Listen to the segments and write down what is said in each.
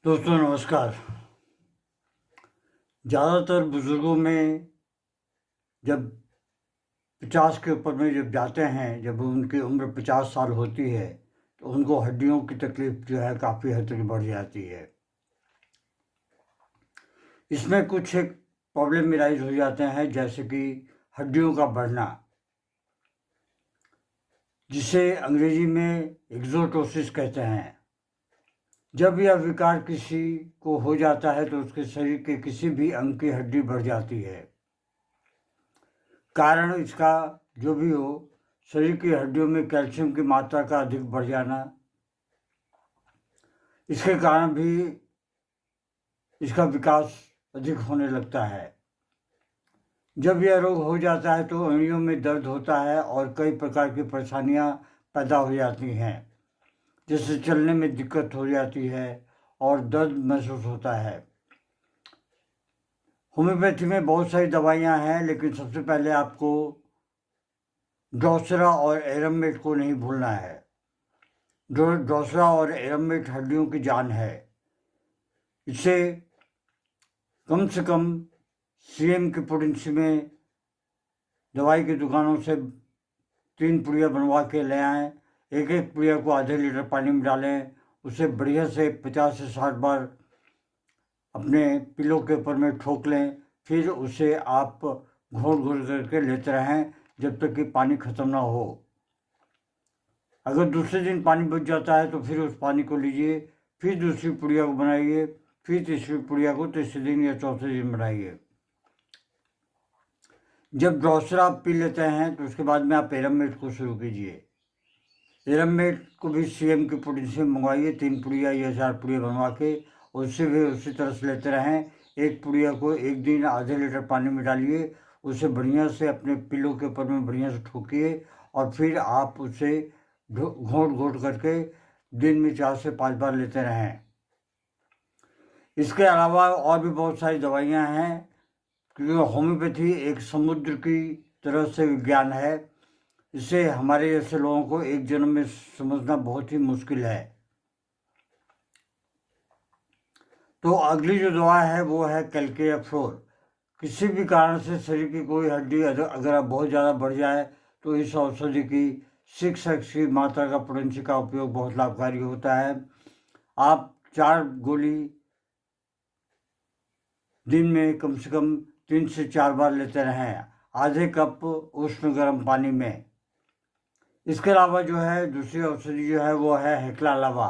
दोस्तों नमस्कार। ज़्यादातर बुज़ुर्गों में जब 50 के ऊपर में जब जाते हैं, जब उनकी उम्र 50 साल होती है तो उनको हड्डियों की तकलीफ़ जो है काफ़ी हद तक बढ़ जाती है। इसमें कुछ एक प्रॉब्लम राइज हो जाते हैं, जैसे कि हड्डियों का बढ़ना, जिसे अंग्रेजी में एक्सोटोसिस कहते हैं। जब यह विकार किसी को हो जाता है तो उसके शरीर के किसी भी अंग की हड्डी बढ़ जाती है। कारण इसका जो भी हो, शरीर की हड्डियों में कैल्शियम की मात्रा का अधिक बढ़ जाना, इसके कारण भी इसका विकास अधिक होने लगता है। जब यह रोग हो जाता है तो उंगलियों में दर्द होता है और कई प्रकार की परेशानियां पैदा हो जाती हैं, जैसे चलने में दिक्कत हो जाती है और दर्द महसूस होता है। होम्योपैथी में बहुत सारी दवाइयाँ हैं, लेकिन सबसे पहले आपको ड्रोसेरा और एरममेट को नहीं भूलना है। ड्रोसेरा और एरममेट हड्डियों की जान है। इसे कम से कम सीएम की पोटेंसी में दवाई की दुकानों से 3 पुड़िया बनवा के ले आएँ। एक एक पुड़िया को आधे लीटर पानी में डालें, उसे बढ़िया से 50 से 60 बार अपने पिलो के ऊपर में ठोक लें। फिर उसे आप घोल घोल करके लेते रहें जब तक कि पानी ख़त्म ना हो। अगर दूसरे दिन पानी बच जाता है तो फिर उस पानी को लीजिए, फिर दूसरी पुड़िया को बनाइए, फिर तीसरी पुड़िया को तीसरे दिन या चौथे दिन बनाइए। जब ड्रोसेरा आप पी लेते हैं तो उसके बाद में आप एरममेट को शुरू कीजिए। एरममेट को भी सीएम की पोटेंसी में मंगवाइए, 3 पुड़िया या 4 पुड़िया बनवा के उससे भी उसी तरह से लेते रहें। एक पुड़िया को एक दिन आधे लीटर पानी में डालिए, उसे बढ़िया से अपने पिलो के ऊपर में बढ़िया से ठोकिए और फिर आप उसे घोंट घोंट करके दिन में 4 से 5 बार लेते रहें। इसके अलावा और भी बहुत सारी दवाइयाँ हैं, क्योंकि होम्योपैथी एक समुद्र की तरह से विज्ञान है। इसे हमारे जैसे लोगों को एक जन्म में समझना बहुत ही मुश्किल है। तो अगली जो दवा है वो है कैल्शियम फ्लोर। किसी भी कारण से शरीर की कोई हड्डी अगर बहुत ज़्यादा बढ़ जाए तो इस औषधि की 6x की मात्रा का पोटेंशियल का उपयोग बहुत लाभकारी होता है। आप 4 गोली दिन में कम से कम 3 से 4 बार लेते रहें, आधे कप उष्ण गर्म पानी में। इसके अलावा जो है दूसरी औषधि जो है वो है हेक्ला लावा।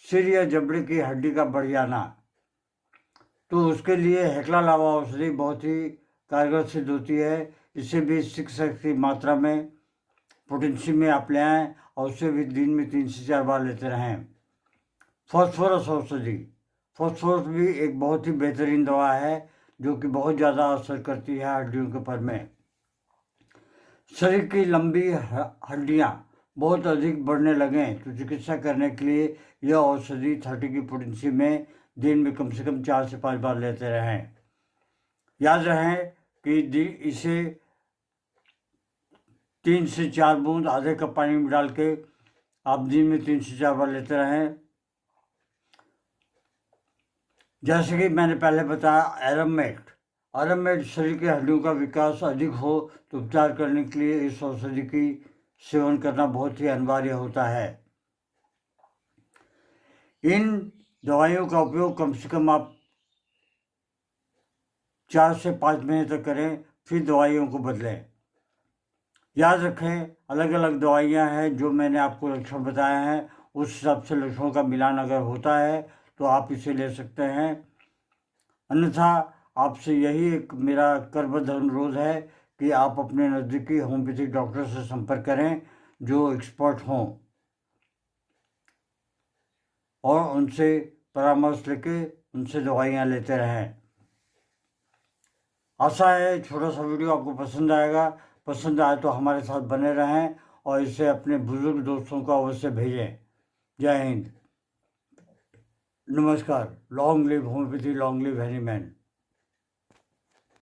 सिर या जबड़े की हड्डी का बढ़ जाना, तो उसके लिए हेक्ला लावा औषधि बहुत ही कारगर सिद्ध होती है। इसे भी 6x की मात्रा में पोटेंशियल में आप ले आएँ और उसे भी दिन में 3 से 4 बार लेते रहें। फॉस्फोरस औषधि, फॉस्फोरस भी एक बहुत ही बेहतरीन दवा है जो कि बहुत ज़्यादा असर करती है हड्डियों के ऊपर में। शरीर की लंबी हड्डियाँ बहुत अधिक बढ़ने लगें तो चिकित्सा करने के लिए यह औषधि 30 की पोटेंसी में दिन में कम से कम 4 से 5 बार लेते रहें। याद रहें कि इसे 3 से 4 बूंद आधे कप पानी में डाल के आप दिन में 3 से 4 बार लेते रहें। जैसे कि मैंने पहले बताया, एरममेट शरीर की हड्डियों का विकास अधिक हो तो उपचार करने के लिए इस औषधि की सेवन करना बहुत ही अनिवार्य होता है। इन दवाइयों का उपयोग कम से कम आप 4 से 5 महीने तक करें, फिर दवाइयों को बदलें। याद रखें, अलग अलग दवाइयाँ हैं, जो मैंने आपको लक्षण बताए हैं उस हिसाब से लक्षणों का मिलान अगर होता है तो आप इसे ले सकते हैं। अन्यथा आपसे यही एक मेरा करबद्ध अनुरोध है कि आप अपने नज़दीकी होम्योपैथिक डॉक्टर से संपर्क करें जो एक्सपर्ट हों और उनसे परामर्श लेके उनसे दवाइयाँ लेते रहें। आशा है छोटा सा वीडियो आपको पसंद आएगा। पसंद आए तो हमारे साथ बने रहें और इसे अपने बुजुर्ग दोस्तों को अवश्य भेजें। जय हिंद, नमस्कार। Long live homeopathy, long live Hahnemann.